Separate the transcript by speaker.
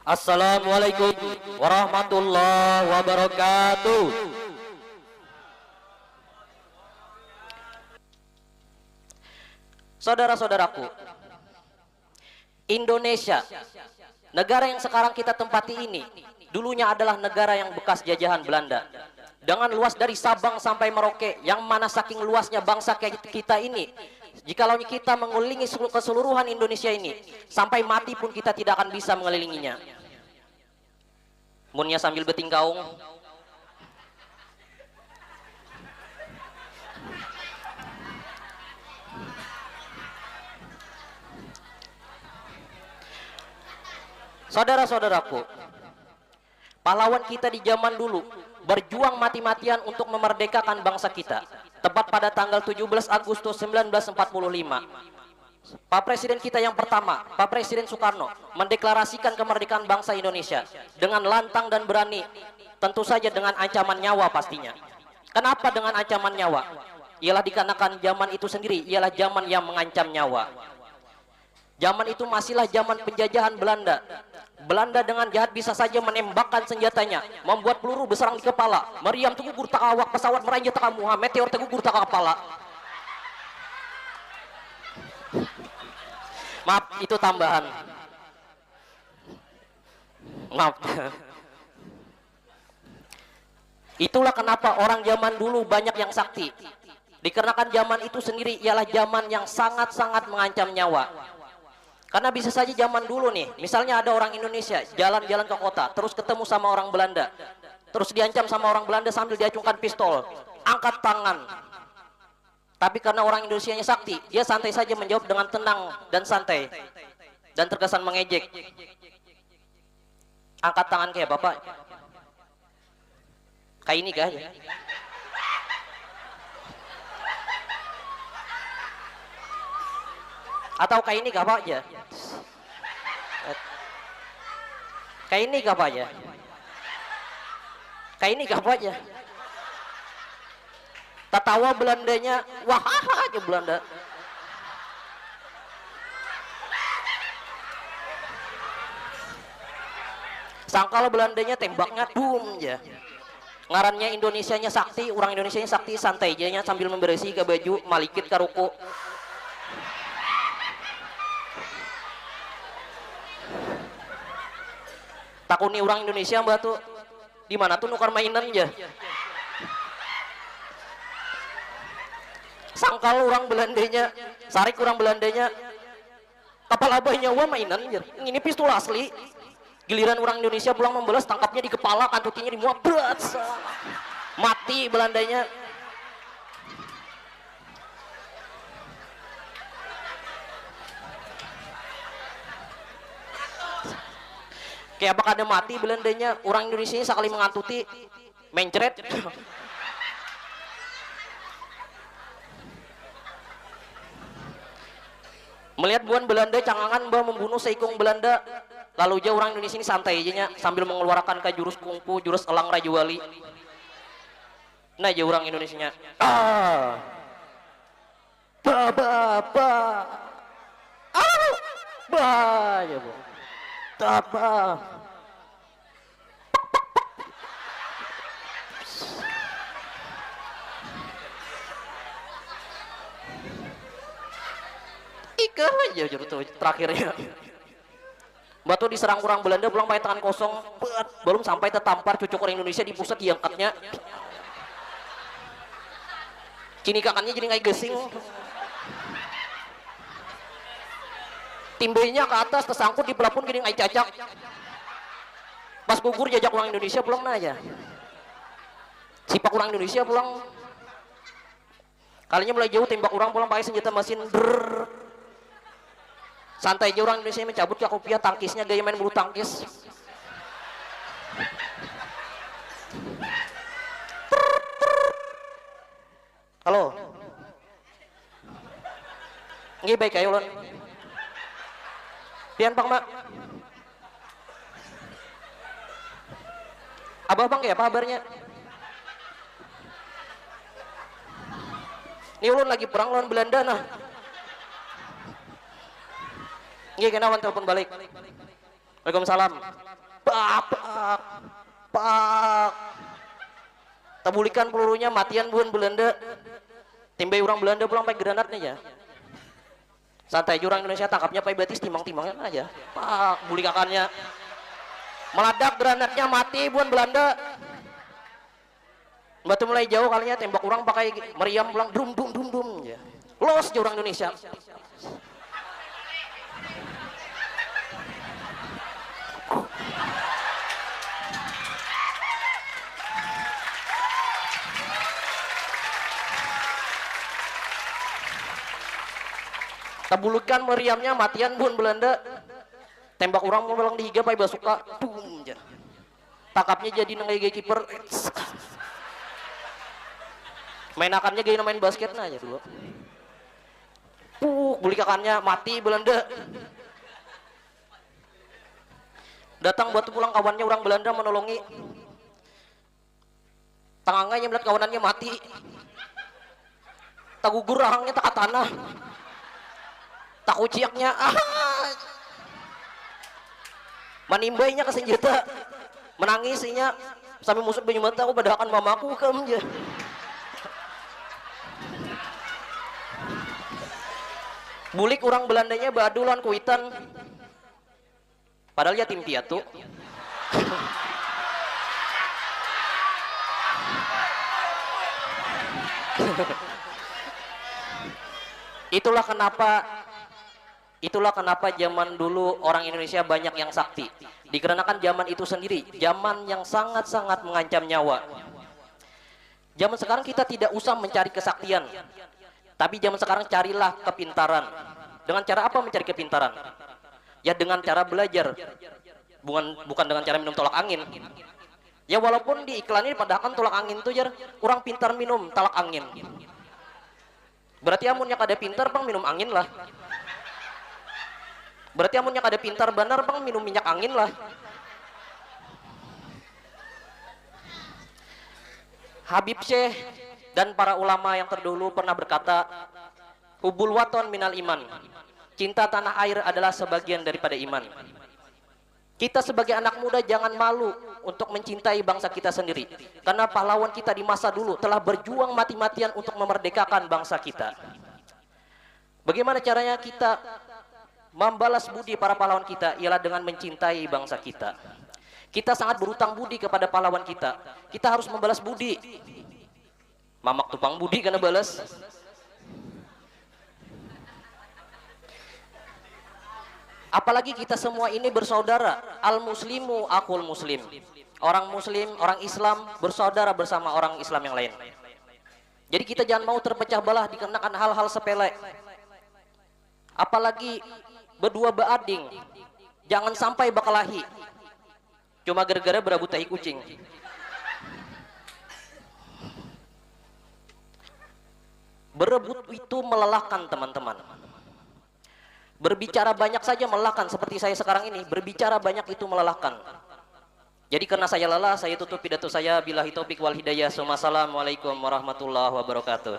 Speaker 1: Assalamualaikum warahmatullahi wabarakatuh. Saudara-saudaraku, Indonesia, negara yang sekarang kita tempati ini, dulunya adalah negara yang bekas jajahan Belanda. Dengan luas dari Sabang sampai Merauke, yang mana saking luasnya bangsa kita ini, jikalau kita mengelilingi keseluruhan Indonesia ini, sampai mati pun kita tidak akan bisa mengelilinginya. Munnya sambil beting gaung. Saudara-saudaraku, pahlawan kita di zaman dulu berjuang mati-matian untuk memerdekakan bangsa kita. Tepat pada tanggal 17 Agustus 1945, Pak Presiden kita yang pertama, Pak Presiden Soekarno, mendeklarasikan kemerdekaan bangsa Indonesia dengan lantang dan berani, tentu saja dengan ancaman nyawa pastinya. Kenapa dengan ancaman nyawa? Ialah dikarenakan zaman itu sendiri ialah zaman yang mengancam nyawa. Zaman itu masihlah zaman penjajahan Belanda. Belanda dengan jahat bisa saja menembakkan senjatanya, membuat peluru berserang di kepala. Meriam tegugur tak awak, pesawat meranjat tak muha, meteor tegugur tak kepala. Maaf, itu tambahan. Maaf. Itulah kenapa orang zaman dulu banyak yang sakti. Dikarenakan zaman itu sendiri ialah zaman yang sangat-sangat mengancam nyawa. Karena bisa saja zaman dulu nih, misalnya ada orang Indonesia jalan-jalan ke kota, terus ketemu sama orang Belanda, terus diancam sama orang Belanda sambil diacungkan pistol, angkat tangan. Tapi karena orang Indonesianya sakti, dia santai saja menjawab dengan tenang dan santai, dan terkesan mengejek. Angkat tangan kayak bapak, kayak ini kah? Atau kayak ini gak apa aja? Kayak ini gak apa aja? Kayak ini gak apa aja? Tertawa Belandanya, wah aja Belanda. Sangkal Belandanya tembaknya boom ya. Ngarannya Indonesianya sakti, orang Indonesianya sakti, santai aja sambil memberesi ke baju, malikit ke ruko. Takuni orang Indonesia mbak tuh di mana tuh nukar mainan aja. Sangkal orang Belandanya, sarik orang Belandanya, kapal abahnya wah mainan aja. Ini pistol asli. Giliran orang Indonesia pulang membalas, tangkapnya di kepala, kantutinya di muka, berat, mati Belandanya. Kayak apakah ada mati Belandanya, orang Indonesia sekali mengantuti mencret. Melihat buan Belanda cangangan bah membunuh seikung Belanda, lalu aja orang Indonesia ini santai aja sambil mengeluarkan ke jurus kungfu, jurus elang rajawali. Nah aja orang Indonesia ya bu. Apa? Ika aja juru terakhirnya. Batu diserang orang Belanda pulang pakai tangan kosong, belum sampai tertampar cucuk orang Indonesia di pusat diangkatnya. Kini kakannya jadi ngai gesing. Timbenya ke atas tersangkut di pelapon gini ngai cacak. Pas gugur jajak orang Indonesia pulang aja. Sipak orang Indonesia pulang. Kalinya mulai jauh tembak orang pulang pakai senjata mesin. Santai aja orang Indonesia mencabut ke kopiah tangkisnya gaya main bulu tangkis. Halo. Nggih baik ayo ulun. Pian Pak Mak. Abah Bang ya apa kabarnya? Ini ulun lagi perang lawan Belanda nah. Nggih kenawan telepon balik. Waalaikumsalam. Pak, pak, pak. Tabulikan pelurunya matian buan Belanda. Timbai orang Belanda pulang pakai granatnya ya. Santai aja orang Indonesia tangkapnya pakai batis timang-timangnya aja. Pak, bulikakannya. Meledak granatnya mati buan Belanda. Batu mulai jauh kalinya tembak orang pakai meriam pulang dum dum dum dum ya. Los aja orang Indonesia. Tabulukan meriamnya matian bun Belanda. Tembak orang mau belang dihiga pakai basuka. Boom aja. Takapnya jadi nengai kiper. Mainakannya gaya main basket aja dulu. Bulikakannya mati Belanda. Datang buat pulang kawannya orang Belanda menolongi. Tangannya melihat kawanannya mati. Tak gugur rahangnya tak tanah. Tak uciaknya. Manimbainya ke senjata. Menangisinya sampai musuh banyu mata aku badakan mamaku kam aja. Bulik orang Belandanya badulan kuitan. Padahal yatim piatu. Itulah kenapa zaman dulu orang Indonesia banyak yang sakti. Dikarenakan zaman itu sendiri, zaman yang sangat-sangat mengancam nyawa. Zaman sekarang kita tidak usah mencari kesaktian. Tapi zaman sekarang carilah kepintaran. Dengan cara apa mencari kepintaran? Ya dengan cara belajar. Bukan dengan cara minum tolak angin. Ya walaupun di iklan ini padahal tolak angin itu jar orang pintar minum tolak angin. Berarti amunnya kada pintar bang minum angin lah. Berarti amunnya kada pintar benar bang minum minyak angin lah. Habib Syekh dan para ulama yang terdahulu pernah berkata, hubul waton minal iman. Cinta tanah air adalah sebagian daripada iman. Kita sebagai anak muda jangan malu untuk mencintai bangsa kita sendiri. Karena pahlawan kita di masa dulu telah berjuang mati-matian untuk memerdekakan bangsa kita. Bagaimana caranya kita membalas budi para pahlawan kita? Ialah dengan mencintai bangsa kita. Kita sangat berutang budi kepada pahlawan kita. Kita harus membalas budi. Mamak tupang budi karena balas. Apalagi kita semua ini bersaudara. Al-muslimu akul muslim. Orang muslim, orang Islam bersaudara bersama orang Islam yang lain. Jadi kita jangan mau terpecah belah dikarenakan hal-hal sepele. Apalagi berdua beading. Jangan sampai bakalahi. Cuma gara-gara berebut tahi kucing. Berebut itu melelahkan teman-teman. Berbicara banyak saja melelahkan, seperti saya sekarang ini. Berbicara banyak itu melelahkan. Jadi karena saya lelah, saya tutup pidato saya. Billahi taufik wal hidayah. Assalamualaikum warahmatullahi wabarakatuh.